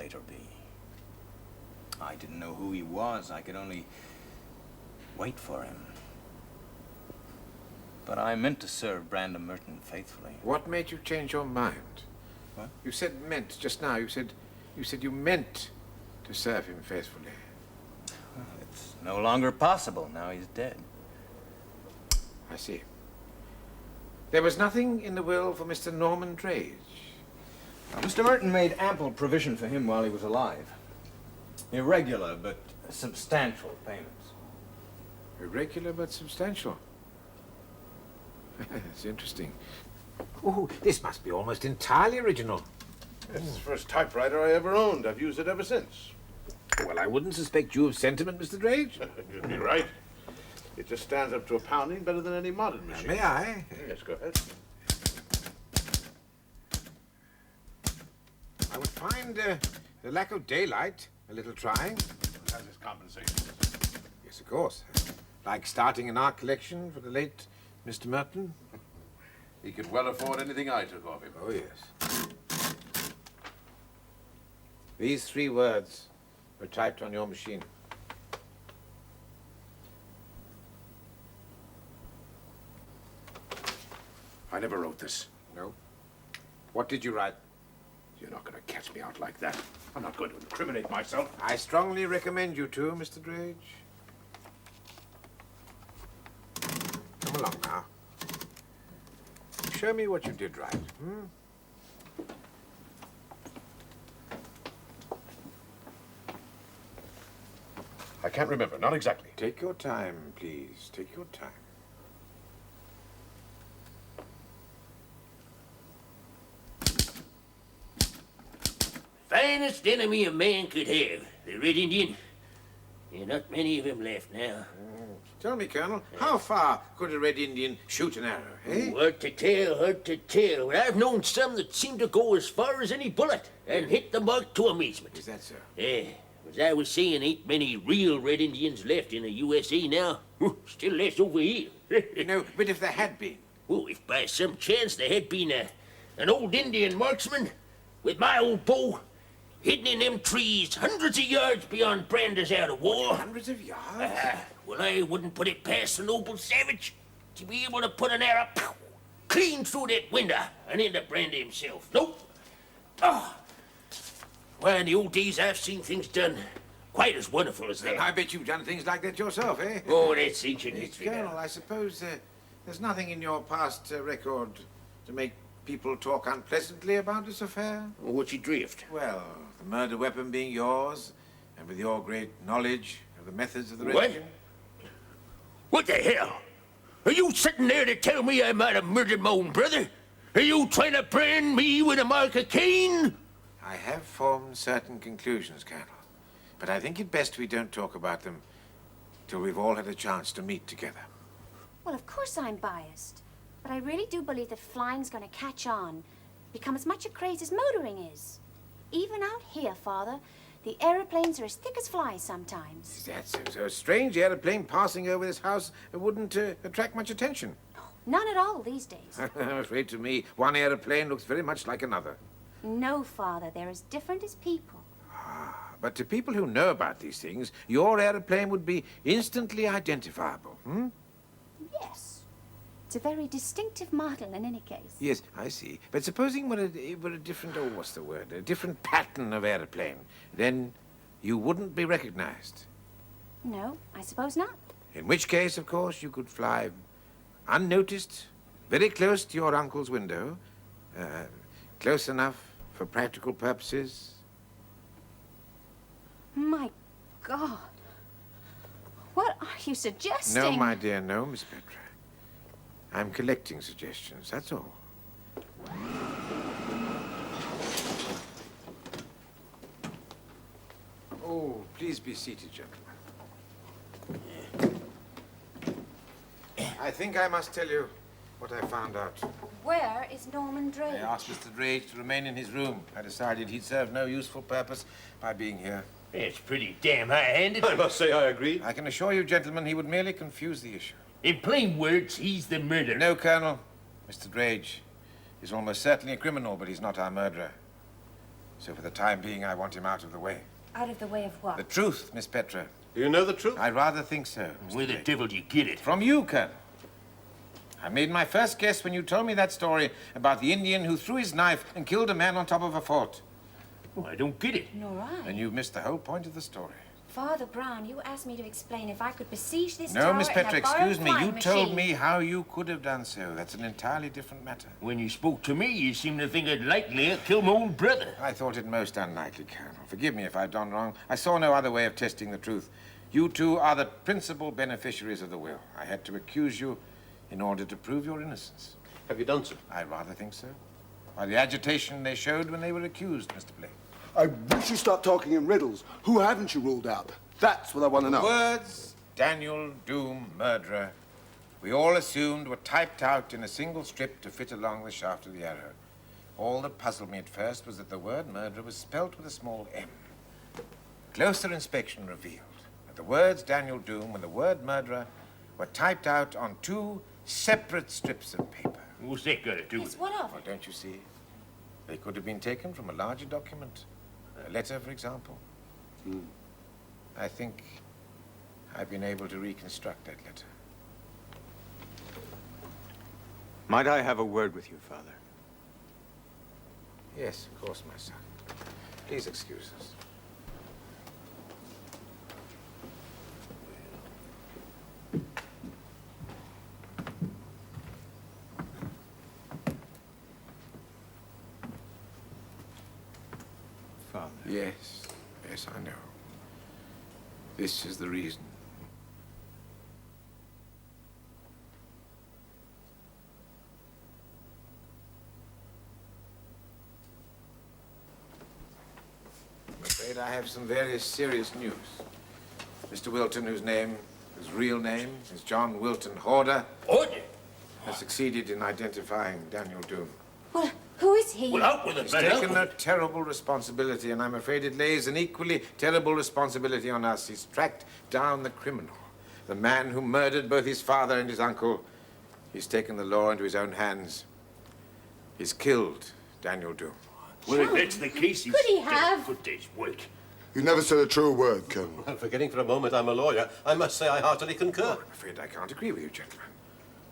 later be. I didn't know who he was. I could only wait for him. But I meant to serve Brandon Merton faithfully. What made you change your mind? What? You said meant just now. You said you meant to serve him faithfully. Well, it's no longer possible. Now he's dead. I see. There was nothing in the will for Mr. Norman Drage. Now, Mr. Merton made ample provision for him while he was alive. Irregular but substantial payments. Irregular but substantial. It's interesting. Oh, this must be almost entirely original. It's the first typewriter I ever owned. I've used it ever since. Well, I wouldn't suspect you of sentiment, Mr. Drage. You'd be right. It just stands up to a pounding better than any modern machine. May I? Yes, go ahead. I would find the lack of daylight a little trying. Has its compensations. Yes, of course. Like starting an art collection for the late Mr. Merton. He could well afford anything I took off him. Oh, yes. These 3 words were typed on your machine. I never wrote this. No? What did you write? You're not going to catch me out like that. I'm not going to incriminate myself. I strongly recommend you to, Mr. Drage. Come along now. Show me what you did write. I can't remember, not exactly. Take your time, please. Take your time. Finest enemy a man could have, the Red Indian. There are not many of them left now. Tell me, Colonel, how far could a Red Indian shoot an arrow, eh? Hard to tell, hard to tell. But I've known some that seem to go as far as any bullet and hit the mark to amazement. Is that so? Yeah, as I was saying, ain't many real Red Indians left in the USA now. Still less over here. No, but if there had been. Oh, if by some chance there had been an old Indian marksman with my old bow hidden in them trees hundreds of yards beyond Brander's out of war. Hundreds of yards? Well, I wouldn't put it past the noble savage to be able to put an arrow clean through that window and into Brander himself. Nope. Oh. Why, in the old days, I've seen things done quite as wonderful as that. And I bet you've done things like that yourself, eh? Oh, that's ancient history. Colonel, I suppose there's nothing in your past record to make people talk unpleasantly about this affair? Well, what's your drift? Well, the murder weapon being yours, and with your great knowledge of the methods of the What? Red. What the hell? Are you sitting there to tell me I might have murdered my own brother? Are you trying to brand me with a mark of Cain? I have formed certain conclusions, Colonel, but I think it best we don't talk about them till we've all had a chance to meet together. Well, of course I'm biased, but I really do believe that flying's going to catch on, become as much a craze as motoring is. Even out here, Father, the aeroplanes are as thick as flies sometimes. Is that so? So a strange airplane passing over this house wouldn't attract much attention. None at all these days. I'm afraid to me, one airplane looks very much like another. No, Father, they're as different as people. But to people who know about these things, your airplane would be instantly identifiable, hmm? Yes. It's a very distinctive model in any case. Yes, I see. But supposing it were a different, oh, what's the word? A different pattern of airplane, then you wouldn't be recognized. No, I suppose not. In which case, of course, you could fly unnoticed, very close to your uncle's window, close enough for practical purposes. My God. What are you suggesting? No, my dear, no, Miss Petra. I'm collecting suggestions, that's all. Oh, please be seated, gentlemen. I think I must tell you what I found out. Where is Norman Drake? I asked Mr. Drake to remain in his room. I decided he'd serve no useful purpose by being here. That's pretty damn high-handed. I must say I agree. I can assure you, gentlemen, he would merely confuse the issue. In plain words, he's the murderer. No, Colonel. Mr. Drage is almost certainly a criminal, but he's not our murderer. So for the time being, I want him out of the way. Out of the way of what? The truth, Miss Petra. Do you know the truth? I rather think so. Mr. Where the Blake. devil do you get it? From you, Colonel. I made my first guess when you told me that story about the Indian who threw his knife and killed a man on top of a fort. Oh, I don't get it. Nor I. And you've missed the whole point of the story. Father Brown, you asked me to explain if I could besiege this No, tower Miss in Petra, a borrowed excuse me. flying You told machine. me how you could have done so. That's an entirely different matter. When you spoke to me, you seemed to think I'd likely kill my own brother. I thought it most unlikely, Colonel. Forgive me if I've done wrong. I saw no other way of testing the truth. You two are the principal beneficiaries of the will. I had to accuse you in order to prove your innocence. Have you done so? I rather think so. By the agitation they showed when they were accused, Mr. Blake. I wish you stopped talking in riddles. Who haven't you ruled out? That's what I want to know. Words, Daniel Doom, murderer, we all assumed were typed out in a single strip to fit along the shaft of the arrow. All that puzzled me at first was that the word murderer was spelt with a small m. Closer inspection revealed that the words Daniel Doom and the word murderer were typed out on two separate strips of paper. What's that got to do Yes, with it? what of Well, it? don't you see? They could have been taken from a larger document. A letter, for example. I think I've been able to reconstruct that letter. Might I have a word with you, Father? Yes, of course, my son. Please excuse us. Father. Yes, yes, I know. This is the reason. I'm afraid I have some very serious news. Mr. Wilton, whose real name is John Wilton Horder, Order? has succeeded in identifying Daniel Doom. Well, who is he? Well, out with it, He's man. Out taken with a it. terrible responsibility, and I'm afraid it lays an equally terrible responsibility on us. He's tracked down the criminal, the man who murdered both his father and his uncle. He's taken the law into his own hands. He's killed Daniel Doom. Well, if that's the case, he's Could he done have? a good day's work. You never said a true word, Colonel. Well, forgetting for a moment I'm a lawyer, I must say I heartily concur. I'm afraid I can't agree with you, gentlemen.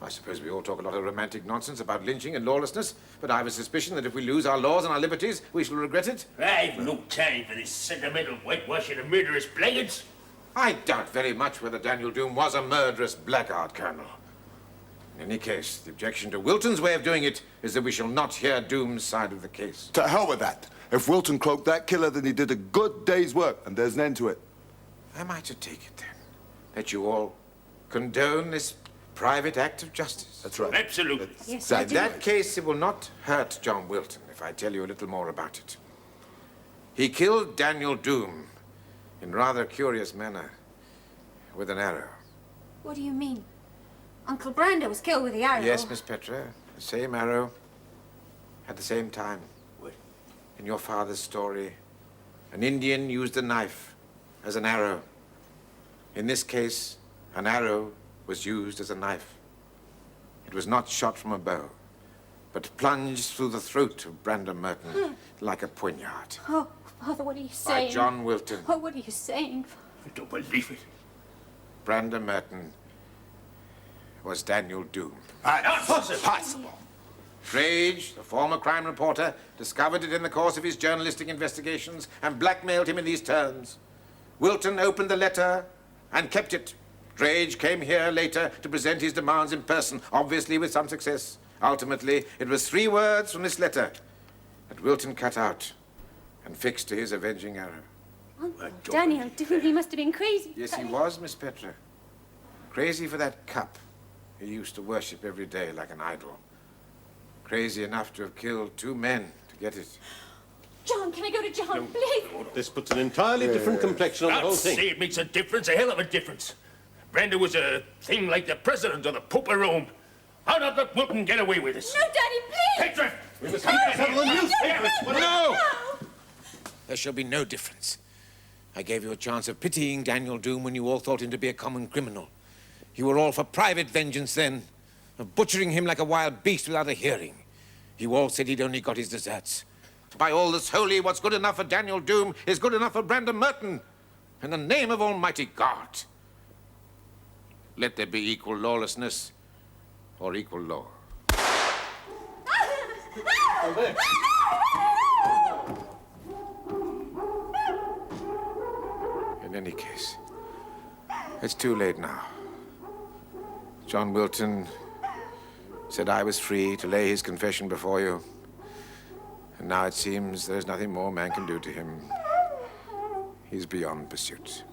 I suppose we all talk a lot of romantic nonsense about lynching and lawlessness, but I have a suspicion that if we lose our laws and our liberties, we shall regret it. I've no time for this sentimental whitewashing of murderous blackguards. I doubt very much whether Daniel Doom was a murderous blackguard, Colonel. In any case, the objection to Wilton's way of doing it is that we shall not hear Doom's side of the case. To hell with that. If Wilton cloaked that killer, then he did a good day's work, and there's an end to it. Am I to take it, then, that you all condone this private act of justice? That's right. Absolutely. Yes, In I do. that case, it will not hurt John Wilton if I tell you a little more about it. He killed Daniel Doom in rather a curious manner with an arrow. What do you mean? Uncle Brando was killed with the arrow. Yes, Miss Petra, the same arrow at the same time. What? In your father's story, an Indian used a knife as an arrow. In this case, an arrow was used as a knife. It was not shot from a bow, but plunged through the throat of Brandon Merton like a poignard. Oh, Father, what are you By saying? John Wilton. Oh, what are you saying? I don't believe it. Brandon Merton was Daniel Doom. Possible. Drage, the former crime reporter, discovered it in the course of his journalistic investigations and blackmailed him in these terms. Wilton opened the letter and kept it. Drage came here later to present his demands in person, obviously with some success. Ultimately, it was 3 words from this letter that Wilton cut out and fixed to his avenging arrow. Uncle don't Daniel, dude, he must have been crazy. Yes, he was, Miss Petra. Crazy for that cup he used to worship every day like an idol. Crazy enough to have killed 2 men to get it. John, can I go to John, please? This puts an entirely different complexion on the whole I'd say thing. it makes a difference, a hell of a difference. Brando was a thing like the president or the Pope of Rome. How did let Wilton get away with this? No, Daddy, please! Petra! We must Settle the newspapers! No! There shall be no difference. I gave you a chance of pitying Daniel Doom when you all thought him to be a common criminal. You were all for private vengeance then, of butchering him like a wild beast without a hearing. You all said he'd only got his deserts. By all that's holy, what's good enough for Daniel Doom is good enough for Brandon Merton. In the name of Almighty God, let there be equal lawlessness or equal law. In any case, it's too late now. John Wilton said I was free to lay his confession before you. And now it seems there's nothing more man can do to him. He's beyond pursuit.